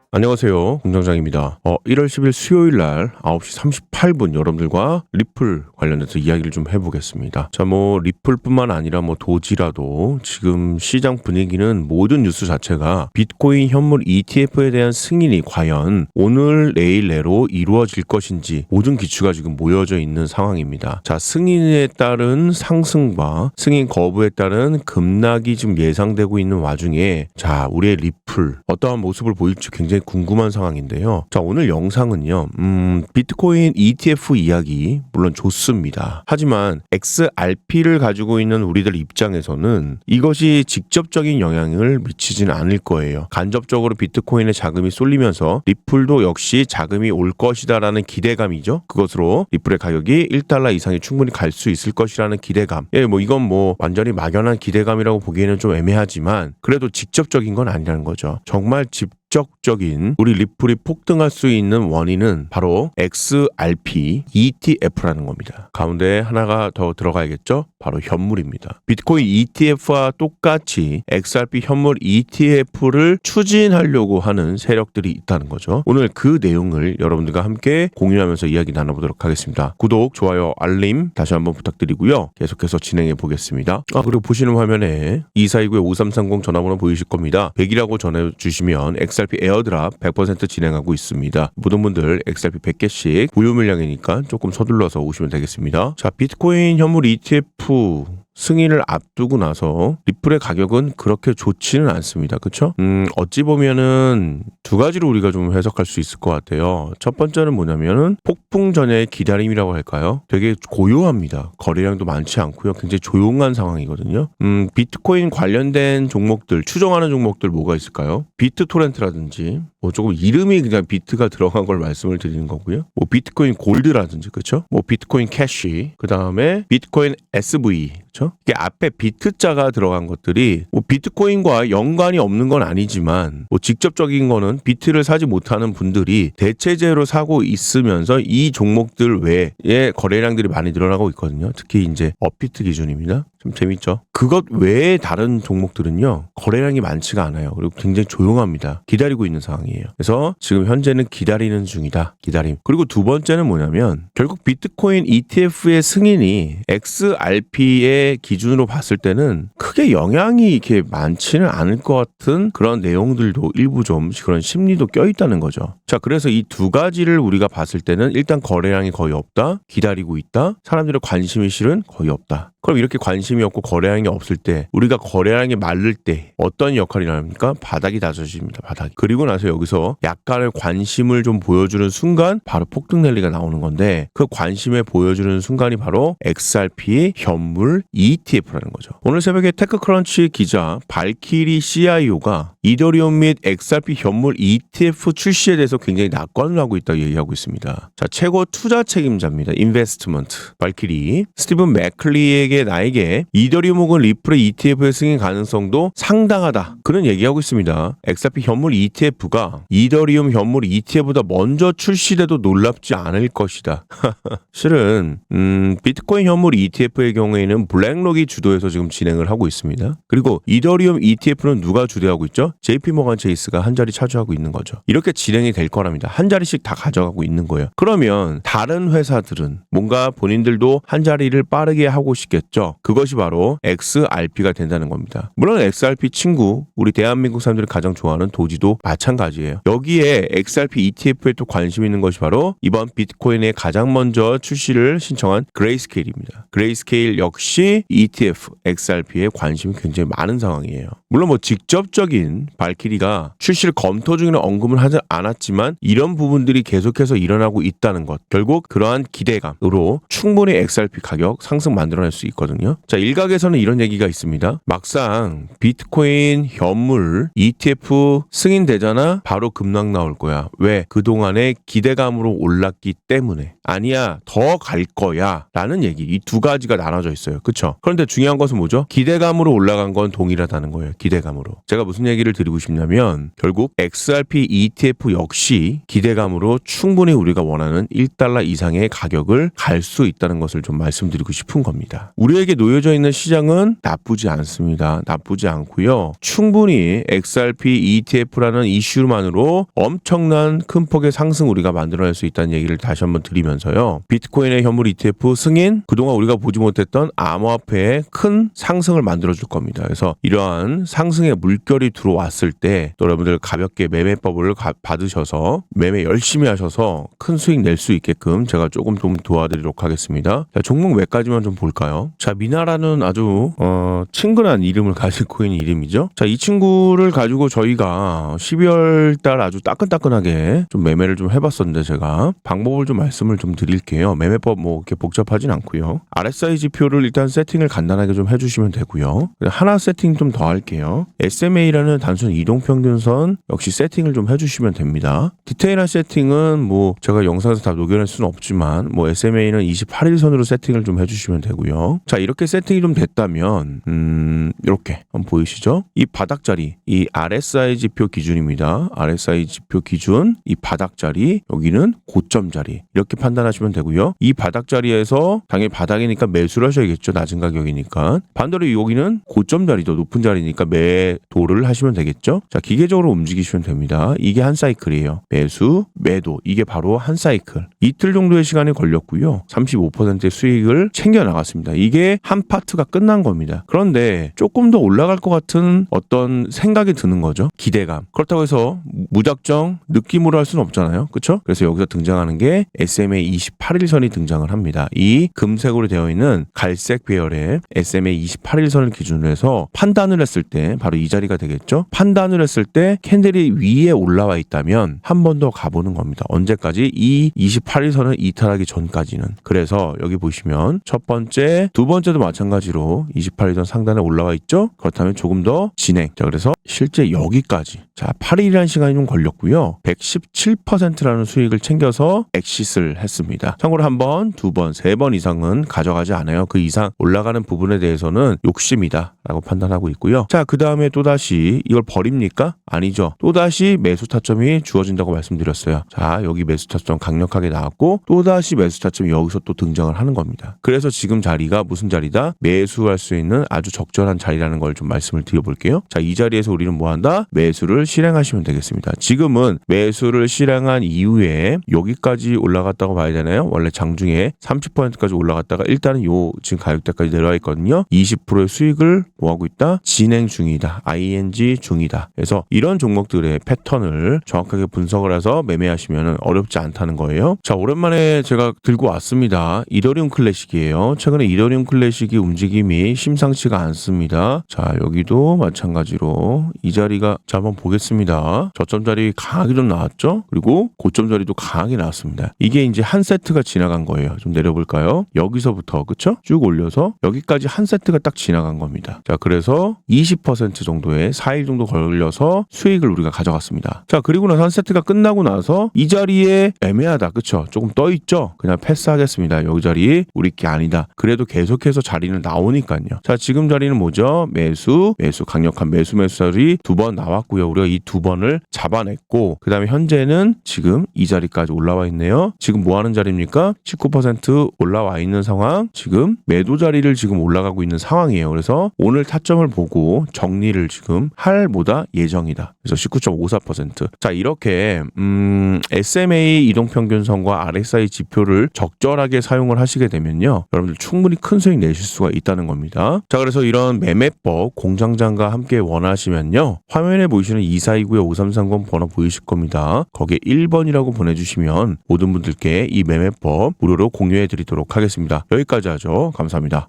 안녕하세요, 공장장입니다. 1월 10일 수요일 날 9시 38분 여러분들과 리플 관련해서 이야기를 좀 해보겠습니다. 자, 리플뿐만 아니라 도지라도 지금 시장 분위기는 모든 뉴스 자체가 비트코인 현물 ETF에 대한 승인이 과연 오늘 내일 내로 이루어질 것인지 모든 기추가 지금 모여져 있는 상황입니다. 자, 승인에 따른 상승과 승인 거부에 따른 급락이 지금 예상되고 있는 와중에 자, 우리의 리플 어떠한 모습을 보일지 굉장히 궁금한 상황인데요. 자, 오늘 영상은요. 비트코인 ETF 이야기 물론 좋습니다. 하지만 XRP를 가지고 있는 우리들 입장에서는 이것이 직접적인 영향을 미치지는 않을 거예요. 간접적으로 비트코인에 자금이 쏠리면서 리플도 역시 자금이 올 것이다라는 기대감이죠. 그것으로 리플의 가격이 1달러 이상이 충분히 갈 수 있을 것이라는 기대감. 이건 완전히 막연한 기대감이라고 보기에는 좀 애매하지만 그래도 직접적인 건 아니라는 거죠. 정말 직접적인 우리 리플이 폭등할 수 있는 원인은 바로 XRP ETF라는 겁니다. 가운데 하나가 더 들어가야겠죠? 바로 현물입니다. 비트코인 ETF와 똑같이 XRP 현물 ETF를 추진하려고 하는 세력들이 있다는 거죠. 오늘 그 내용을 여러분들과 함께 공유하면서 이야기 나눠보도록 하겠습니다. 구독, 좋아요, 알림 다시 한번 부탁드리고요. 계속해서 진행해 보겠습니다. 그리고 보시는 화면에 2429-5330 전화번호 보이실 겁니다. 100이라고 전해주시면 XRP 에어드랍 100% 진행하고 있습니다. 모든 분들 XRP 100개씩 무료 물량이니까 조금 서둘러서 오시면 되겠습니다. 자, 비트코인 현물 ETF 승인을 앞두고 나서 리플의 가격은 그렇게 좋지는 않습니다. 그렇죠? 어찌 보면은 두 가지로 우리가 좀 해석할 수 있을 것 같아요. 첫 번째는 뭐냐면은 폭풍 전야의 기다림이라고 할까요? 되게 고요합니다. 거래량도 많지 않고요. 굉장히 조용한 상황이거든요. 비트코인 관련된 종목들, 추정하는 종목들 뭐가 있을까요? 비트토렌트라든지 조금 이름이 그냥 비트가 들어간 걸 말씀을 드리는 거고요. 비트코인 골드라든지 그렇죠? 비트코인 캐시, 그다음에 비트코인 SV, 그렇죠? 이게 앞에 비트자가 들어간 것들이 비트코인과 연관이 없는 건 아니지만 직접적인 거는 비트를 사지 못하는 분들이 대체제로 사고 있으면서 이 종목들 외에 거래량들이 많이 늘어나고 있거든요. 특히 이제 업비트 기준입니다. 좀 재밌죠? 그것 외에 다른 종목들은요, 거래량이 많지가 않아요. 그리고 굉장히 조용합니다. 기다리고 있는 상황이에요. 그래서 지금 현재는 기다리는 중이다. 기다림. 그리고 두 번째는 뭐냐면 결국 비트코인 ETF의 승인이 XRP의 기준으로 봤을 때는 크게 영향이 이렇게 많지는 않을 것 같은 그런 내용들도 일부 좀 그런 심리도 껴있다는 거죠. 자, 그래서 이 두 가지를 우리가 봤을 때는 일단 거래량이 거의 없다. 기다리고 있다. 사람들의 관심이 실은 거의 없다. 그럼 이렇게 관심이 없고 거래량이 없을 때 우리가 거래량이 마를 때 어떤 역할이 나옵니까? 바닥이 다져집니다. 바닥이. 그리고 나서 여기서 약간의 관심을 좀 보여주는 순간 바로 폭등 랠리가 나오는 건데 그 관심에 보여주는 순간이 바로 XRP 현물 ETF라는 거죠. 오늘 새벽에 테크크런치 기자 발키리 CIO가 이더리움 및 XRP 현물 ETF 출시에 대해서 굉장히 낙관을 하고 있다고 얘기하고 있습니다. 자, 최고 투자 책임자입니다. 인베스트먼트 발키리 스티븐 맥클리에게 나에게 이더리움 혹은 리플의 ETF의 승인 가능성도 상당하다. 그런 얘기하고 있습니다. XRP 현물 ETF가 이더리움 현물 ETF보다 먼저 출시돼도 놀랍지 않을 것이다. 실은 비트코인 현물 ETF의 경우에는 블랙록이 주도해서 지금 진행을 하고 있습니다. 그리고 이더리움 ETF는 누가 주도하고 있죠? JP모간 체이스가 한 자리 차지하고 있는 거죠. 이렇게 진행이 될 거랍니다. 한 자리씩 다 가져가고 있는 거예요. 그러면 다른 회사들은 뭔가 본인들도 한 자리를 빠르게 하고 싶겠죠. 그것이 바로 XRP가 된다는 겁니다. 물론 XRP 친구, 우리 대한민국 사람들이 가장 좋아하는 도지도 마찬가지예요. 여기에 XRP ETF에 또 관심 있는 것이 바로 이번 비트코인에 가장 먼저 출시를 신청한 그레이스케일입니다. 그레이스케일 역시 ETF, XRP에 관심이 굉장히 많은 상황이에요. 물론 직접적인 발키리가 출시를 검토 중에는 언급을 하지 않았지만 이런 부분들이 계속해서 일어나고 있다는 것. 결국 그러한 기대감으로 충분히 XRP 가격 상승 만들어낼 수 있거든요. 자, 일각에서는 이런 얘기가 있습니다. 막상 비트코인 현물 ETF 승인되잖아 바로 급락 나올 거야. 왜? 그동안의 기대감으로 올랐기 때문에. 아니야, 더 갈 거야 라는 얘기. 이 두 가지가 나눠져 있어요. 그쵸? 그런데 중요한 것은 뭐죠? 기대감으로 올라간 건 동일하다는 거예요. 기대감으로. 제가 무슨 얘기를 이야기를 드리고 싶냐면 결국 XRP ETF 역시 기대감으로 충분히 우리가 원하는 1달러 이상의 가격을 갈 수 있다는 것을 좀 말씀드리고 싶은 겁니다. 우리에게 놓여져 있는 시장은 나쁘지 않습니다. 나쁘지 않고요. 충분히 XRP ETF라는 이슈만으로 엄청난 큰 폭의 상승 우리가 만들어낼 수 있다는 얘기를 다시 한번 드리면서요. 비트코인의 현물 ETF 승인, 그동안 우리가 보지 못했던 암호화폐의 큰 상승을 만들어줄 겁니다. 그래서 이러한 상승의 물결이 들어왔을 때 또 여러분들 가볍게 매매법을 받으셔서 매매 열심히 하셔서 큰 수익 낼 수 있게끔 제가 조금 도와드리도록 하겠습니다. 자, 종목 몇 가지만 좀 볼까요? 자, 미나라는 아주 친근한 이름을 가진 코인 이름이죠. 자, 이 친구를 가지고 저희가 12월 달 아주 따끈따끈하게 좀 매매를 좀 해봤었는데 제가 방법을 좀 말씀을 좀 드릴게요. 매매법 뭐 이렇게 복잡하진 않고요. RSI 지표를 일단 세팅을 간단하게 좀 해주시면 되고요. 하나 세팅 좀 더 할게요. SMA라는 단순 이동평균선 역시 세팅을 좀 해주시면 됩니다. 디테일한 세팅은 뭐 제가 영상에서 다 녹여낼 수는 없지만 뭐 SMA는 28일선으로 세팅을 좀 해주시면 되고요. 자, 이렇게 세팅이 좀 됐다면 이렇게 한번 보이시죠? 이 바닥자리, 이 RSI 지표 기준입니다. RSI 지표 기준, 이 바닥자리, 여기는 고점 자리 이렇게 판단하시면 되고요. 이 바닥자리에서 당연히 바닥이니까 매수를 하셔야겠죠. 낮은 가격이니까. 반대로 여기는 고점 자리도 높은 자리니까 매도를 하시면 되겠죠. 자, 기계적으로 움직이시면 됩니다. 이게 한 사이클이에요. 매수, 매도, 이게 바로 한 사이클. 이틀 정도의 시간이 걸렸고요. 35%의 수익을 챙겨 나갔습니다. 이게 한 파트가 끝난 겁니다. 그런데 조금 더 올라갈 것 같은 어떤 생각이 드는 거죠. 기대감. 그렇다고 해서 무작정 느낌으로 할 수는 없잖아요. 그렇죠? 그래서 여기서 등장하는 게 SMA 28일선이 등장을 합니다. 이 금색으로 되어 있는 갈색 배열의 SMA 28일선을 기준으로 해서 판단을 했을 때 바로 이 자리가 되겠죠. 판단을 했을 때 캔들이 위에 올라와 있다면 한 번 더 가보는 겁니다. 언제까지? 이 28일선을 이탈하기 전까지는. 그래서 여기 보시면 첫 번째, 두 번째도 마찬가지로 28일선 상단에 올라와 있죠. 그렇다면 조금 더 진행. 자, 그래서 실제 여기까지. 자, 8일이라는 시간이 좀 걸렸고요. 117%라는 수익을 챙겨서 엑싯을 했습니다. 참고로 한 번, 두 번, 세 번 이상은 가져가지 않아요. 그 이상 올라가는 부분에 대해서는 욕심이다 라고 판단하고 있고요. 자, 그 다음에 또다시 이걸 버립니까? 아니죠. 또다시 매수 타점이 주어진다고 말씀드렸어요. 자, 여기 매수 타점 강력하게 나왔고 또다시 매수 타점이 여기서 또 등장을 하는 겁니다. 그래서 지금 자리가 무슨 자리다? 매수할 수 있는 아주 적절한 자리라는 걸 좀 말씀을 드려볼게요. 자, 이 자리에서 우리는 뭐 한다? 매수를 실행하시면 되겠습니다. 지금은 매수를 실행한 이후에 여기까지 올라갔다고 봐야 되나요? 원래 장중에 30%까지 올라갔다가 일단은 요 지금 가격대까지 내려와 있거든요. 20%의 수익을 뭐 하고 있다? 진행 중이다. ING 중이다. 그래서 이런 종목들의 패턴을 정확하게 분석을 해서 매매하시면 어렵지 않다는 거예요. 자, 오랜만에 제가 들고 왔습니다. 이더리움 클래식이에요. 최근에 이더리움 클래식이 움직임이 심상치가 않습니다. 자, 여기도 마찬가지로 이 자리가 자 한번 보겠습니다. 저점 자리 강하게 좀 나왔죠? 그리고 고점 자리도 강하게 나왔습니다. 이게 이제 한 세트가 지나간 거예요. 좀 내려볼까요? 여기서부터 그쵸? 쭉 올려서 여기까지 한 세트가 딱 지나간 겁니다. 자, 그래서 20% 정도의 4일 정도 걸려서 수익을 우리가 가져갔습니다. 자, 그리고 나서 한 세트가 끝나고 나서 이 자리에 애매하다. 그쵸? 조금 떠 있죠? 그냥 패스하겠습니다. 여기 자리 우리 게 아니다. 그래도 계속해서 자리는 나오니까요. 자, 지금 자리는 뭐죠? 매수, 강력한 매수 자리 두 번 나왔고요. 우리가 이 두 번을 잡아냈고 그 다음에 현재는 지금 이 자리까지 올라와 있네요. 지금 뭐 하는 자리입니까? 19% 올라와 있는 상황. 지금 매도 자리를 지금 올라가고 있는 상황이에요. 그래서 오늘 타점을 보고 정리를 지금 할 뭐다? 예정이다. 그래서 19.54%. 자, 이렇게 SMA 이동평균선과 RSI 지표를 적절하게 사용을 하시게 되면요. 여러분들 충분히 큰 수익 내실 수가 있다는 겁니다. 자, 그래서 이런 매매법 공장장과 함께 원하시면요. 화면에 보이시는 2429-5330 번호 보이실 겁니다. 거기에 1번이라고 보내주시면 모든 분들께 이 매매법 무료로 공유해 드리도록 하겠습니다. 여기까지 하죠. 감사합니다.